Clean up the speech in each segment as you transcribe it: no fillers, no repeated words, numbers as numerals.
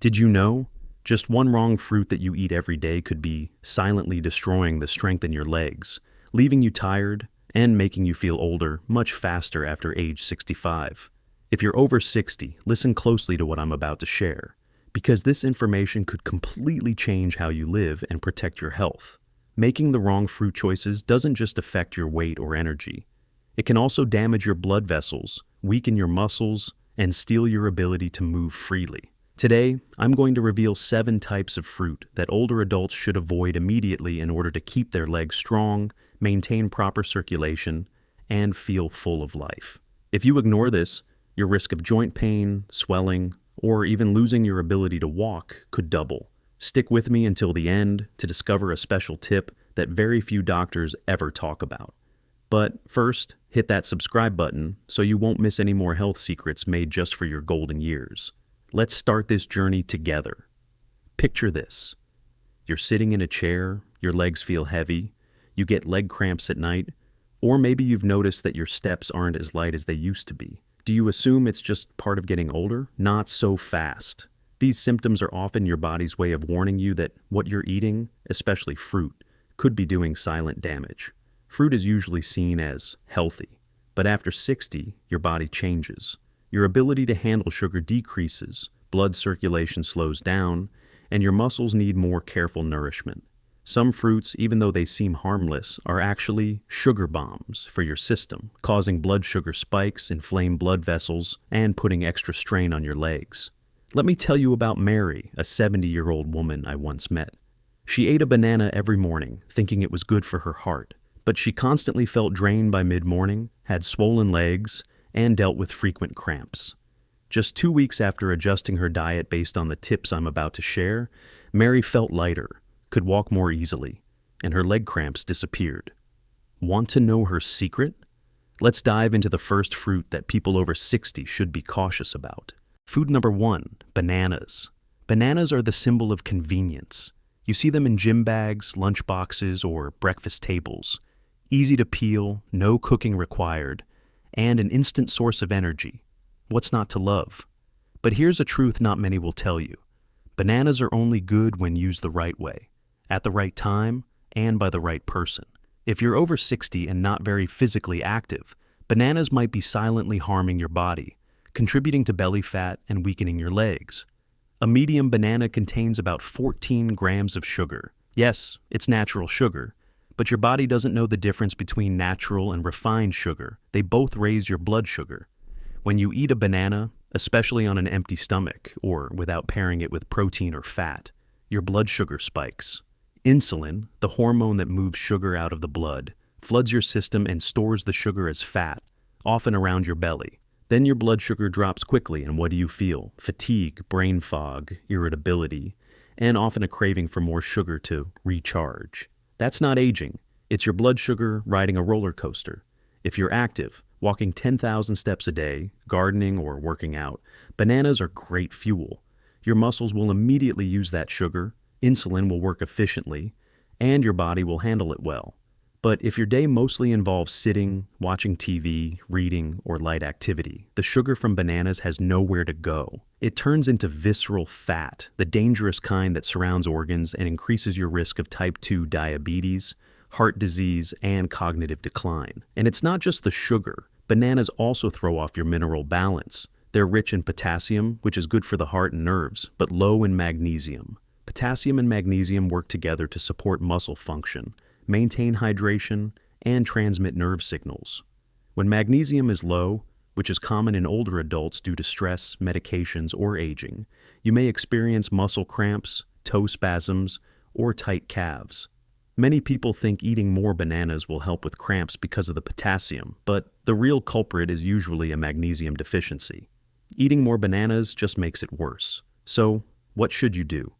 Did you know? Just one wrong fruit that you eat every day could be silently destroying the strength in your legs, leaving you tired and making you feel older much faster after age 65. If you're over 60, listen closely to what I'm about to share, because this information could completely change how you live and protect your health. Making the wrong fruit choices doesn't just affect your weight or energy. It can also damage your blood vessels, weaken your muscles, and steal your ability to move freely. Today, I'm going to reveal 7 types of fruit that older adults should avoid immediately in order to keep their legs strong, maintain proper circulation, and feel full of life. If you ignore this, your risk of joint pain, swelling, or even losing your ability to walk could double. Stick with me until the end to discover a special tip that very few doctors ever talk about. But first, hit that subscribe button so you won't miss any more health secrets made just for your golden years. Let's start this journey together. Picture this. You're sitting in a chair, your legs feel heavy, you get leg cramps at night, or maybe you've noticed that your steps aren't as light as they used to be. Do you assume it's just part of getting older? Not so fast. These symptoms are often your body's way of warning you that what you're eating, especially fruit, could be doing silent damage. Fruit is usually seen as healthy, but after 60, your body changes. Your ability to handle sugar decreases, blood circulation slows down, and your muscles need more careful nourishment. Some fruits, even though they seem harmless, are actually sugar bombs for your system, causing blood sugar spikes, inflamed blood vessels, and putting extra strain on your legs. Let me tell you about Mary, a 70-year-old woman I once met. She ate a banana every morning, thinking it was good for her heart, but she constantly felt drained by mid-morning, had swollen legs, and dealt with frequent cramps. Just 2 weeks after adjusting her diet based on the tips I'm about to share, Mary felt lighter, could walk more easily, and her leg cramps disappeared. Want to know her secret? Let's dive into the first fruit that people over 60 should be cautious about. Food number 1, bananas. Bananas are the symbol of convenience. You see them in gym bags, lunch boxes, or breakfast tables. Easy to peel, no cooking required, and an instant source of energy. What's not to love? But here's a truth not many will tell you. Bananas are only good when used the right way, at the right time, and by the right person. If you're over 60 and not very physically active, bananas might be silently harming your body, contributing to belly fat and weakening your legs. A medium banana contains about 14 grams of sugar. Yes, it's natural sugar, but your body doesn't know the difference between natural and refined sugar. They both raise your blood sugar. When you eat a banana, especially on an empty stomach or without pairing it with protein or fat, your blood sugar spikes. Insulin, the hormone that moves sugar out of the blood, floods your system and stores the sugar as fat, often around your belly. Then your blood sugar drops quickly, and what do you feel? Fatigue, brain fog, irritability, and often a craving for more sugar to recharge. That's not aging. It's your blood sugar riding a roller coaster. If you're active, walking 10,000 steps a day, gardening, or working out, bananas are great fuel. Your muscles will immediately use that sugar, insulin will work efficiently, and your body will handle it well. But if your day mostly involves sitting, watching TV, reading, or light activity, the sugar from bananas has nowhere to go. It turns into visceral fat, the dangerous kind that surrounds organs and increases your risk of type 2 diabetes, heart disease, and cognitive decline. And it's not just the sugar. Bananas also throw off your mineral balance. They're rich in potassium, which is good for the heart and nerves, but low in magnesium. Potassium and magnesium work together to support muscle function, maintain hydration, and transmit nerve signals. When magnesium is low, which is common in older adults due to stress, medications, or aging, you may experience muscle cramps, toe spasms, or tight calves. Many people think eating more bananas will help with cramps because of the potassium, but the real culprit is usually a magnesium deficiency. Eating more bananas just makes it worse. So, what should you do?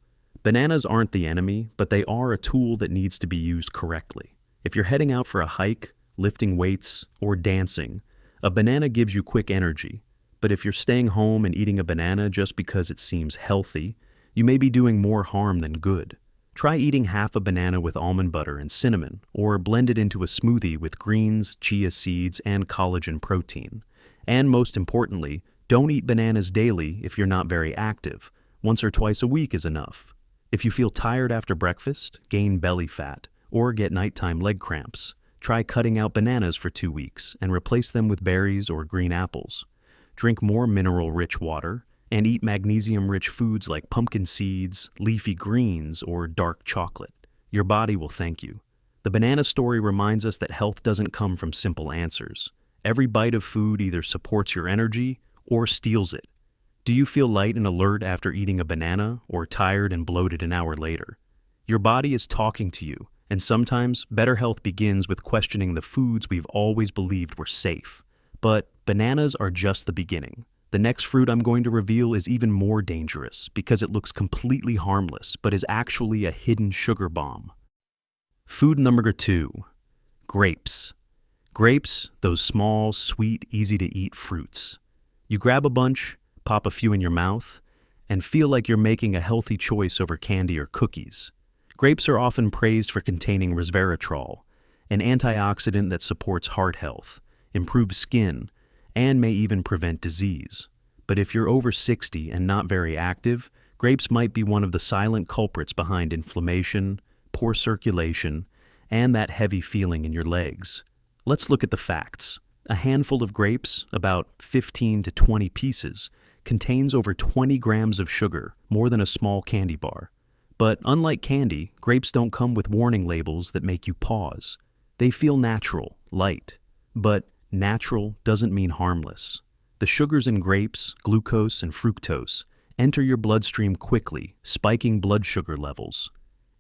Bananas aren't the enemy, but they are a tool that needs to be used correctly. If you're heading out for a hike, lifting weights, or dancing, a banana gives you quick energy. But if you're staying home and eating a banana just because it seems healthy, you may be doing more harm than good. Try eating half a banana with almond butter and cinnamon, or blend it into a smoothie with greens, chia seeds, and collagen protein. And most importantly, don't eat bananas daily if you're not very active. Once or twice a week is enough. If you feel tired after breakfast, gain belly fat, or get nighttime leg cramps, try cutting out bananas for 2 weeks and replace them with berries or green apples. Drink more mineral-rich water and eat magnesium-rich foods like pumpkin seeds, leafy greens, or dark chocolate. Your body will thank you. The banana story reminds us that health doesn't come from simple answers. Every bite of food either supports your energy or steals it. Do you feel light and alert after eating a banana, or tired and bloated an hour later? Your body is talking to you, and sometimes better health begins with questioning the foods we've always believed were safe. But bananas are just the beginning. The next fruit I'm going to reveal is even more dangerous because it looks completely harmless but is actually a hidden sugar bomb. Food number 2, grapes. Grapes, those small, sweet, easy-to-eat fruits. You grab a bunch, pop a few in your mouth, and feel like you're making a healthy choice over candy or cookies. Grapes are often praised for containing resveratrol, an antioxidant that supports heart health, improves skin, and may even prevent disease. But if you're over 60 and not very active, grapes might be one of the silent culprits behind inflammation, poor circulation, and that heavy feeling in your legs. Let's look at the facts. A handful of grapes, about 15 to 20 pieces, contains over 20 grams of sugar, more than a small candy bar. But unlike candy, grapes don't come with warning labels that make you pause. They feel natural, light. But natural doesn't mean harmless. The sugars in grapes, glucose and fructose, enter your bloodstream quickly, spiking blood sugar levels.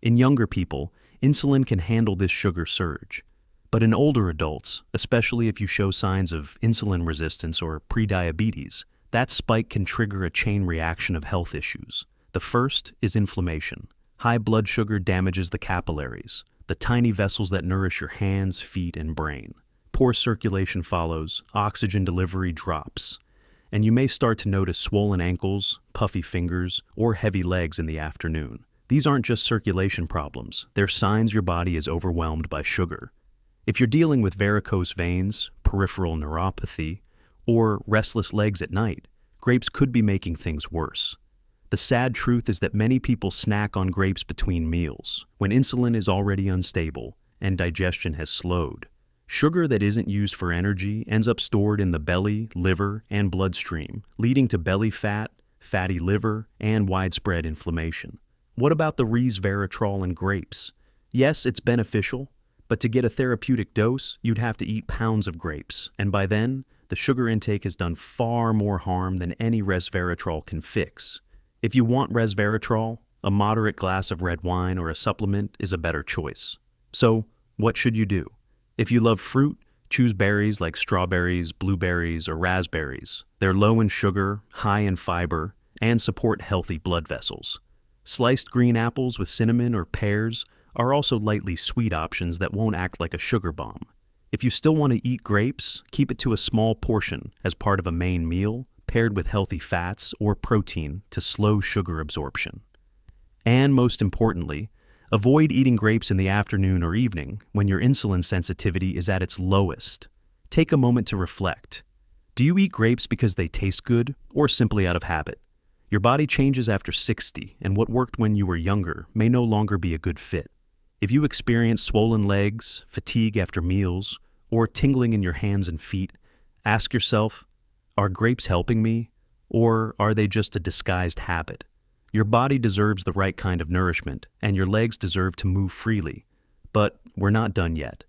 In younger people, insulin can handle this sugar surge. But in older adults, especially if you show signs of insulin resistance or prediabetes, that spike can trigger a chain reaction of health issues. The first is inflammation. High blood sugar damages the capillaries, the tiny vessels that nourish your hands, feet, and brain. Poor circulation follows, oxygen delivery drops, and you may start to notice swollen ankles, puffy fingers, or heavy legs in the afternoon. These aren't just circulation problems, they're signs your body is overwhelmed by sugar. If you're dealing with varicose veins, peripheral neuropathy, or restless legs at night, grapes could be making things worse. The sad truth is that many people snack on grapes between meals, when insulin is already unstable and digestion has slowed. Sugar that isn't used for energy ends up stored in the belly, liver, and bloodstream, leading to belly fat, fatty liver, and widespread inflammation. What about the resveratrol in grapes? Yes, it's beneficial, but to get a therapeutic dose, you'd have to eat pounds of grapes, and by then, the sugar intake has done far more harm than any resveratrol can fix. If you want resveratrol, a moderate glass of red wine or a supplement is a better choice. So, what should you do? If you love fruit, choose berries like strawberries, blueberries, or raspberries. They're low in sugar, high in fiber, and support healthy blood vessels. Sliced green apples with cinnamon or pears are also lightly sweet options that won't act like a sugar bomb. If you still want to eat grapes, keep it to a small portion as part of a main meal, paired with healthy fats or protein to slow sugar absorption. And most importantly, avoid eating grapes in the afternoon or evening when your insulin sensitivity is at its lowest. Take a moment to reflect. Do you eat grapes because they taste good or simply out of habit? Your body changes after 60, and what worked when you were younger may no longer be a good fit. If you experience swollen legs, fatigue after meals, or tingling in your hands and feet, ask yourself, are grapes helping me, or are they just a disguised habit? Your body deserves the right kind of nourishment, and your legs deserve to move freely. But we're not done yet.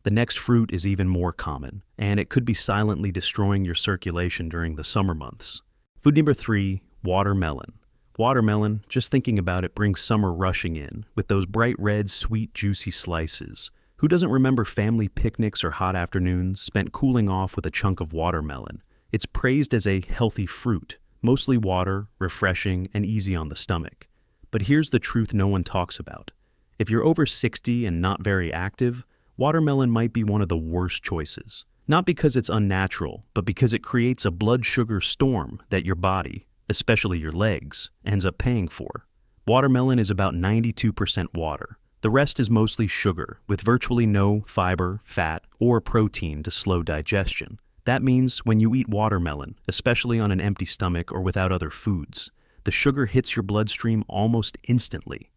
The next fruit is even more common, and it could be silently destroying your circulation during the summer months. Food number 3, watermelon. Watermelon, just thinking about it, brings summer rushing in, with those bright red, sweet, juicy slices. Who doesn't remember family picnics or hot afternoons spent cooling off with a chunk of watermelon? It's praised as a healthy fruit, mostly water, refreshing, and easy on the stomach. But here's the truth no one talks about. If you're over 60 and not very active, watermelon might be one of the worst choices. Not because it's unnatural, but because it creates a blood sugar storm that your body, especially your legs, ends up paying for. Watermelon is about 92% water. The rest is mostly sugar, with virtually no fiber, fat, or protein to slow digestion. That means when you eat watermelon, especially on an empty stomach or without other foods, the sugar hits your bloodstream almost instantly.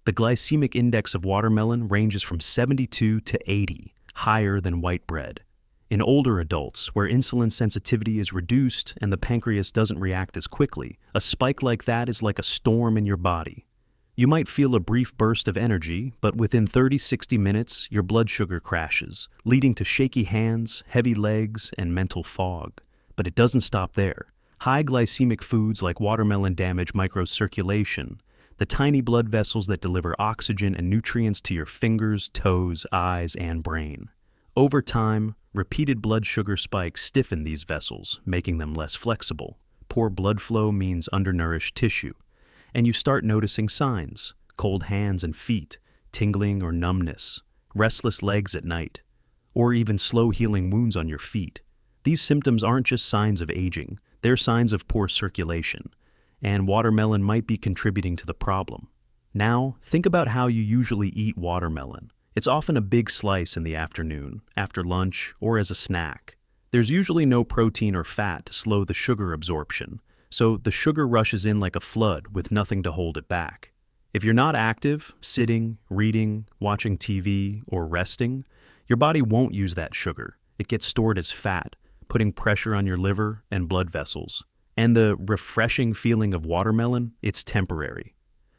The glycemic index of watermelon ranges from 72 to 80, higher than white bread. In older adults, where insulin sensitivity is reduced and the pancreas doesn't react as quickly, a spike like that is like a storm in your body. You might feel a brief burst of energy, but within 30-60 minutes, your blood sugar crashes, leading to shaky hands, heavy legs, and mental fog. But it doesn't stop there. High glycemic foods like watermelon damage microcirculation, the tiny blood vessels that deliver oxygen and nutrients to your fingers, toes, eyes, and brain. Over time, repeated blood sugar spikes stiffen these vessels, making them less flexible. Poor blood flow means undernourished tissue. And you start noticing signs: cold hands and feet, tingling or numbness, restless legs at night, or even slow healing wounds on your feet. These symptoms aren't just signs of aging, they're signs of poor circulation, and watermelon might be contributing to the problem. Now, think about how you usually eat watermelon. It's often a big slice in the afternoon, after lunch, or as a snack. There's usually no protein or fat to slow the sugar absorption, so the sugar rushes in like a flood with nothing to hold it back. If you're not active, sitting, reading, watching TV, or resting, your body won't use that sugar. It gets stored as fat, putting pressure on your liver and blood vessels. And the refreshing feeling of watermelon, it's temporary.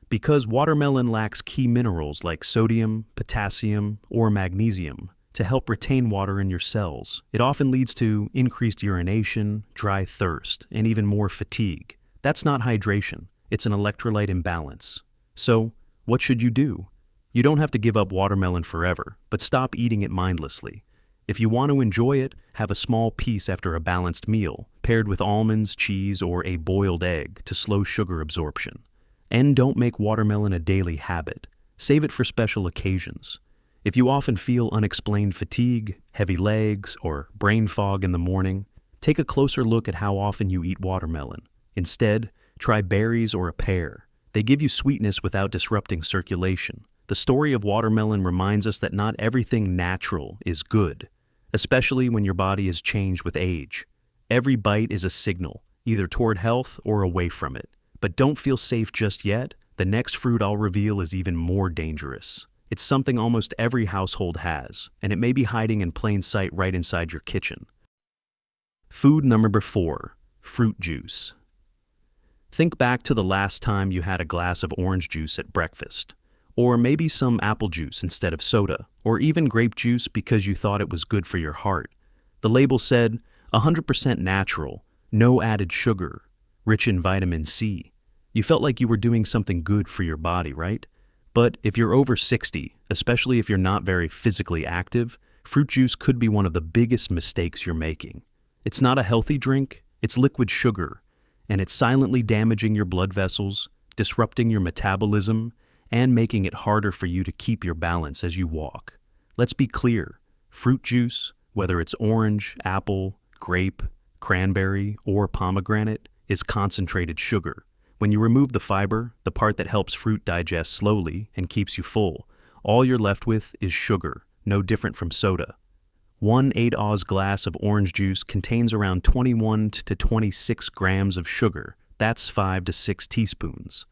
Because watermelon lacks key minerals like sodium, potassium, or magnesium to help retain water in your cells, it often leads to increased urination, dry thirst, and even more fatigue. That's not hydration, it's an electrolyte imbalance. So, what should you do? You don't have to give up watermelon forever, but stop eating it mindlessly. If you want to enjoy it, have a small piece after a balanced meal, paired with almonds, cheese, or a boiled egg to slow sugar absorption. And don't make watermelon a daily habit. Save it for special occasions. If you often feel unexplained fatigue, heavy legs, or brain fog in the morning, take a closer look at how often you eat watermelon. Instead, try berries or a pear. They give you sweetness without disrupting circulation. The story of watermelon reminds us that not everything natural is good, especially when your body has changed with age. Every bite is a signal, either toward health or away from it. But don't feel safe just yet. The next fruit I'll reveal is even more dangerous. It's something almost every household has, and it may be hiding in plain sight right inside your kitchen. Food number 4, fruit juice. Think back to the last time you had a glass of orange juice at breakfast, or maybe some apple juice instead of soda, or even grape juice because you thought it was good for your heart. The label said 100% natural, no added sugar, rich in vitamin C. You felt like you were doing something good for your body, right? But if you're over 60, especially if you're not very physically active, fruit juice could be one of the biggest mistakes you're making. It's not a healthy drink, it's liquid sugar, and it's silently damaging your blood vessels, disrupting your metabolism, and making it harder for you to keep your balance as you walk. Let's be clear, fruit juice, whether it's orange, apple, grape, cranberry, or pomegranate, is concentrated sugar. When you remove the fiber, the part that helps fruit digest slowly and keeps you full, all you're left with is sugar, no different from soda. 1 8-oz glass of orange juice contains around 21 to 26 grams of sugar. That's 5 to 6 teaspoons.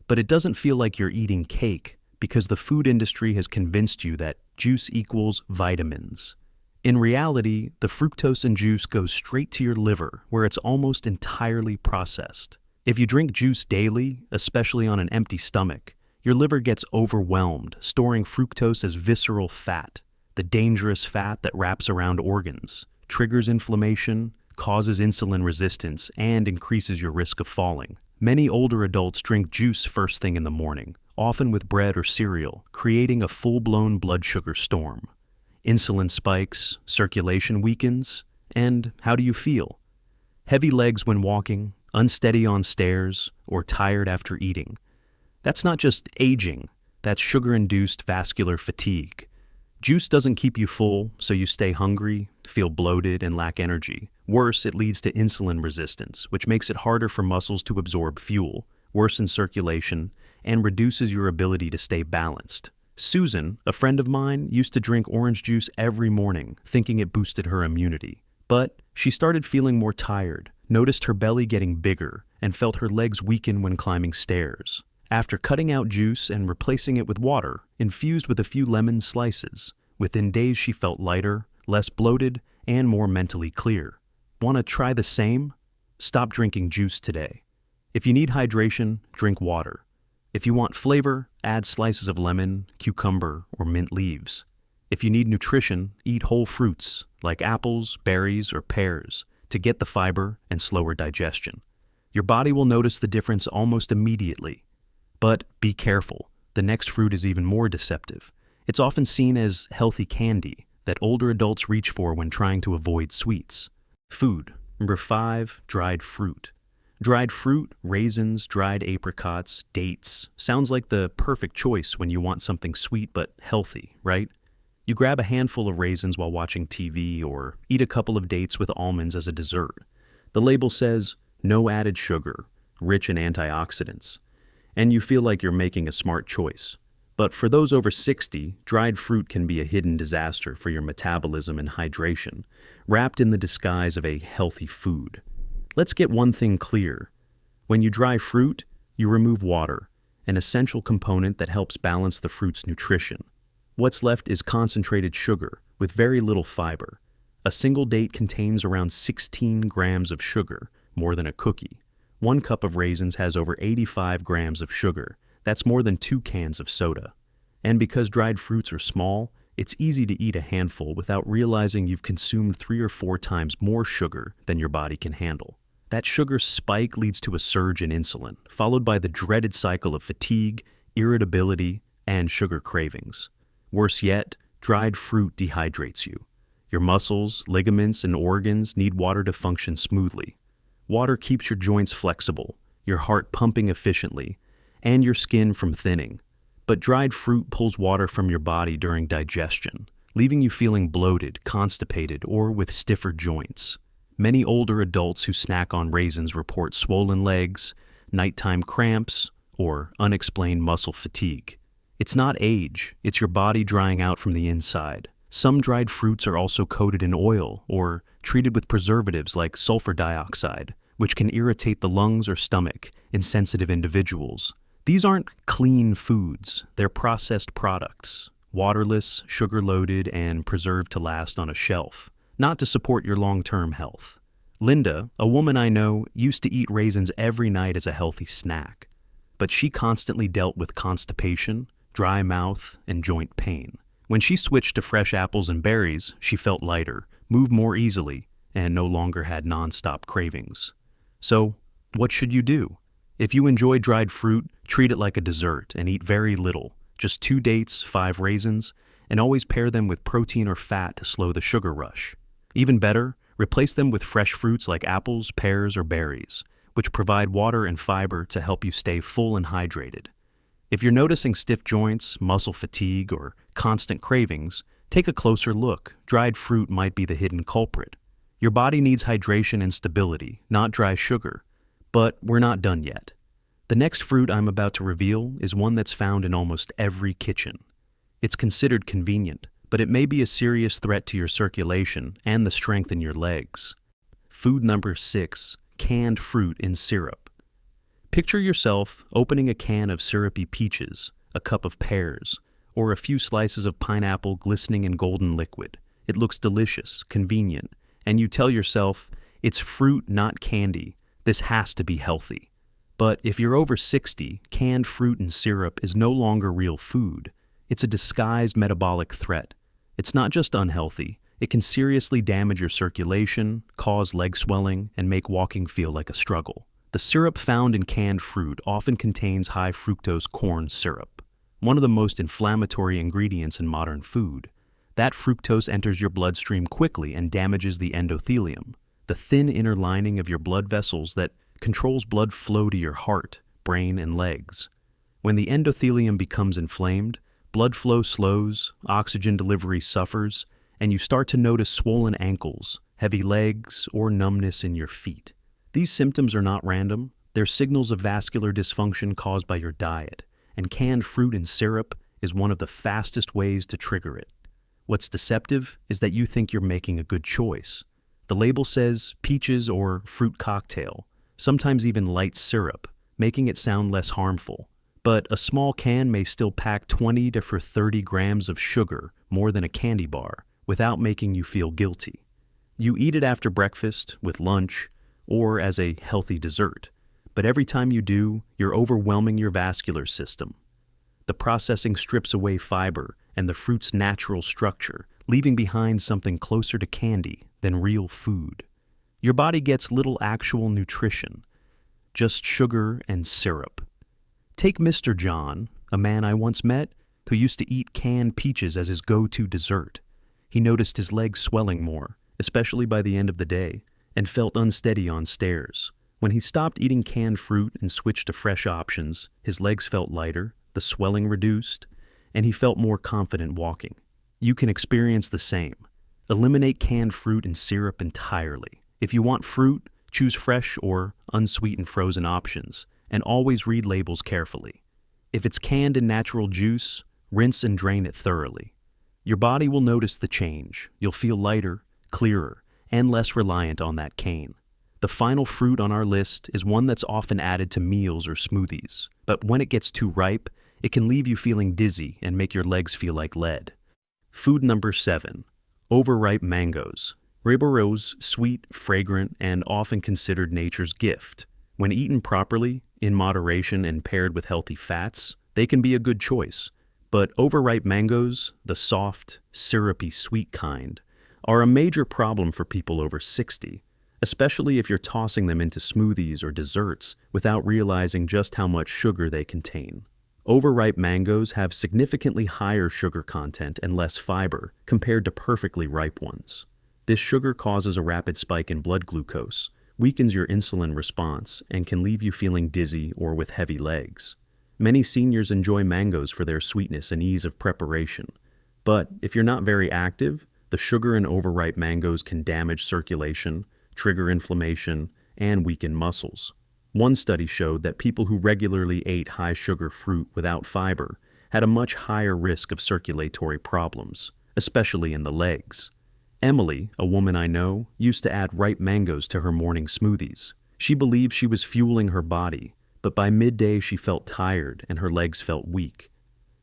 But it doesn't feel like you're eating cake because the food industry has convinced you that juice equals vitamins. In reality, the fructose in juice goes straight to your liver, where it's almost entirely processed. If you drink juice daily, especially on an empty stomach, your liver gets overwhelmed, storing fructose as visceral fat, the dangerous fat that wraps around organs, triggers inflammation, causes insulin resistance, and increases your risk of falling. Many older adults drink juice first thing in the morning, often with bread or cereal, creating a full-blown blood sugar storm. Insulin spikes, circulation weakens, and how do you feel? Heavy legs when walking, unsteady on stairs, or tired after eating. That's not just aging, that's sugar-induced vascular fatigue. Juice doesn't keep you full, so you stay hungry, feel bloated, and lack energy. Worse, it leads to insulin resistance, which makes it harder for muscles to absorb fuel, worsens circulation, and reduces your ability to stay balanced. Susan, a friend of mine, used to drink orange juice every morning, thinking it boosted her immunity. But she started feeling more tired, noticed her belly getting bigger, and felt her legs weaken when climbing stairs. After cutting out juice and replacing it with water, infused with a few lemon slices, within days she felt lighter, less bloated, and more mentally clear. Want to try the same? Stop drinking juice today. If you need hydration, drink water. If you want flavor, add slices of lemon, cucumber, or mint leaves. If you need nutrition, eat whole fruits like apples, berries, or pears to get the fiber and slower digestion. Your body will notice the difference almost immediately. But be careful, the next fruit is even more deceptive. It's often seen as healthy candy that older adults reach for when trying to avoid sweets. Food. Number 5, dried fruit. Dried fruit, raisins, dried apricots, dates. Sounds like the perfect choice when you want something sweet but healthy, right? You grab a handful of raisins while watching TV or eat a couple of dates with almonds as a dessert. The label says, no added sugar, rich in antioxidants. And you feel like you're making a smart choice. But for those over 60, dried fruit can be a hidden disaster for your metabolism and hydration, wrapped in the disguise of a healthy food. Let's get one thing clear. When you dry fruit, you remove water, an essential component that helps balance the fruit's nutrition. What's left is concentrated sugar with very little fiber. A single date contains around 16 grams of sugar, more than a cookie. 1 cup of raisins has over 85 grams of sugar. That's more than 2 cans of soda. And because dried fruits are small, it's easy to eat a handful without realizing you've consumed 3 or 4 times more sugar than your body can handle. That sugar spike leads to a surge in insulin, followed by the dreaded cycle of fatigue, irritability, and sugar cravings. Worse yet, dried fruit dehydrates you. Your muscles, ligaments, and organs need water to function smoothly. Water keeps your joints flexible, your heart pumping efficiently, and your skin from thinning. But dried fruit pulls water from your body during digestion, leaving you feeling bloated, constipated, or with stiffer joints. Many older adults who snack on raisins report swollen legs, nighttime cramps, or unexplained muscle fatigue. It's not age, it's your body drying out from the inside. Some dried fruits are also coated in oil or treated with preservatives like sulfur dioxide, which can irritate the lungs or stomach in sensitive individuals. These aren't clean foods, they're processed products, waterless, sugar-loaded, and preserved to last on a shelf, not to support your long-term health. Linda, a woman I know, used to eat raisins every night as a healthy snack, but she constantly dealt with constipation, dry mouth, and joint pain. When she switched to fresh apples and berries, she felt lighter, moved more easily, and no longer had non-stop cravings. So, what should you do? If you enjoy dried fruit, treat it like a dessert and eat very little, just 2 dates, 5 raisins, and always pair them with protein or fat to slow the sugar rush. Even better, replace them with fresh fruits like apples, pears, or berries, which provide water and fiber to help you stay full and hydrated. If you're noticing stiff joints, muscle fatigue, or constant cravings, take a closer look. Dried fruit might be the hidden culprit. Your body needs hydration and stability, not dry sugar. But we're not done yet. The next fruit I'm about to reveal is one that's found in almost every kitchen. It's considered convenient, but it may be a serious threat to your circulation and the strength in your legs. Food number 6, canned fruit in syrup. Picture yourself opening a can of syrupy peaches, a cup of pears, or a few slices of pineapple glistening in golden liquid. It looks delicious, convenient, and you tell yourself, it's fruit, not candy. This has to be healthy. But if you're over 60, canned fruit and syrup is no longer real food. It's a disguised metabolic threat. It's not just unhealthy, it can seriously damage your circulation, cause leg swelling, and make walking feel like a struggle. The syrup found in canned fruit often contains high fructose corn syrup, one of the most inflammatory ingredients in modern food. That fructose enters your bloodstream quickly and damages the endothelium, the thin inner lining of your blood vessels that controls blood flow to your heart, brain, and legs. When the endothelium becomes inflamed, blood flow slows, oxygen delivery suffers, and you start to notice swollen ankles, heavy legs, or numbness in your feet. These symptoms are not random. They're signals of vascular dysfunction caused by your diet, and canned fruit and syrup is one of the fastest ways to trigger it. What's deceptive is that you think you're making a good choice. The label says peaches or fruit cocktail, sometimes even light syrup, making it sound less harmful. But a small can may still pack 20 to 30 grams of sugar, more than a candy bar, without making you feel guilty. You eat it after breakfast, with lunch, or as a healthy dessert. But every time you do, you're overwhelming your vascular system. The processing strips away fiber and the fruit's natural structure, leaving behind something closer to candy than real food. Your body gets little actual nutrition, just sugar and syrup. Take Mr. John, a man I once met who used to eat canned peaches as his go-to dessert. He noticed his legs swelling more, especially by the end of the day, and felt unsteady on stairs. When he stopped eating canned fruit and switched to fresh options, his legs felt lighter, the swelling reduced, and he felt more confident walking. You can experience the same. Eliminate canned fruit and syrup entirely. If you want fruit, choose fresh or unsweetened frozen options, and always read labels carefully. If it's canned in natural juice, rinse and drain it thoroughly. Your body will notice the change. You'll feel lighter, clearer, and less reliant on that cane. The final fruit on our list is one that's often added to meals or smoothies, but when it gets too ripe, it can leave you feeling dizzy and make your legs feel like lead. Food number 7, overripe mangoes. Ribeiros, sweet, fragrant, and often considered nature's gift. When eaten properly, in moderation and paired with healthy fats, they can be a good choice. But overripe mangoes, the soft, syrupy, sweet kind, are a major problem for people over 60, especially if you're tossing them into smoothies or desserts without realizing just how much sugar they contain. Overripe mangoes have significantly higher sugar content and less fiber compared to perfectly ripe ones. This sugar causes a rapid spike in blood glucose, weakens your insulin response, and can leave you feeling dizzy or with heavy legs. Many seniors enjoy mangoes for their sweetness and ease of preparation. But if you're not very active, the sugar in overripe mangoes can damage circulation, trigger inflammation, and weaken muscles. One study showed that people who regularly ate high-sugar fruit without fiber had a much higher risk of circulatory problems, especially in the legs. Emily, a woman I know, used to add ripe mangoes to her morning smoothies. She believed she was fueling her body, but by midday she felt tired and her legs felt weak.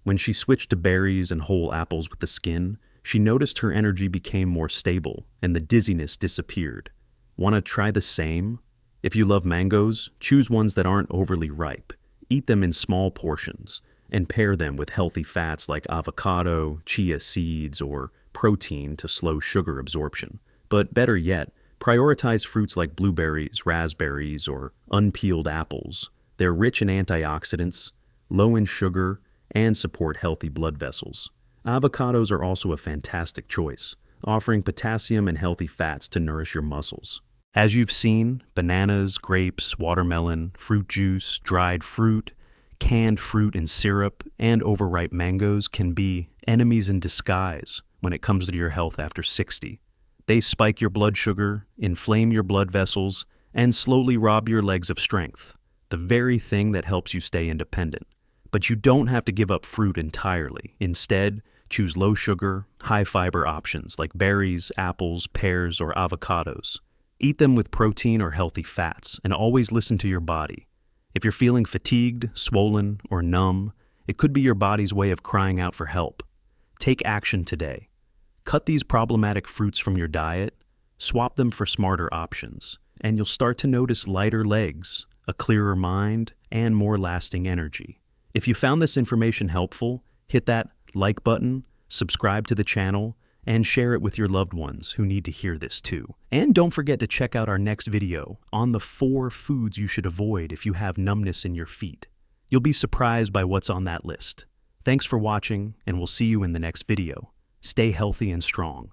When she switched to berries and whole apples with the skin, she noticed her energy became more stable and the dizziness disappeared. Want to try the same? If you love mangoes, choose ones that aren't overly ripe. Eat them in small portions and pair them with healthy fats like avocado, chia seeds, or protein to slow sugar absorption. But better yet, prioritize fruits like blueberries, raspberries, or unpeeled apples. They're rich in antioxidants, low in sugar, and support healthy blood vessels. Avocados are also a fantastic choice, offering potassium and healthy fats to nourish your muscles. As you've seen, bananas, grapes, watermelon, fruit juice, dried fruit, canned fruit and syrup, and overripe mangoes can be enemies in disguise when it comes to your health after 60. They spike your blood sugar, inflame your blood vessels, and slowly rob your legs of strength, the very thing that helps you stay independent. But you don't have to give up fruit entirely. Instead, choose low-sugar, high-fiber options like berries, apples, pears, or avocados. Eat them with protein or healthy fats, and always listen to your body. If you're feeling fatigued, swollen, or numb, it could be your body's way of crying out for help. Take action today. Cut these problematic fruits from your diet, swap them for smarter options, and you'll start to notice lighter legs, a clearer mind, and more lasting energy. If you found this information helpful, hit that like button, subscribe to the channel, and share it with your loved ones who need to hear this too. And don't forget to check out our next video on the 4 foods you should avoid if you have numbness in your feet. You'll be surprised by what's on that list. Thanks for watching, and we'll see you in the next video. Stay healthy and strong.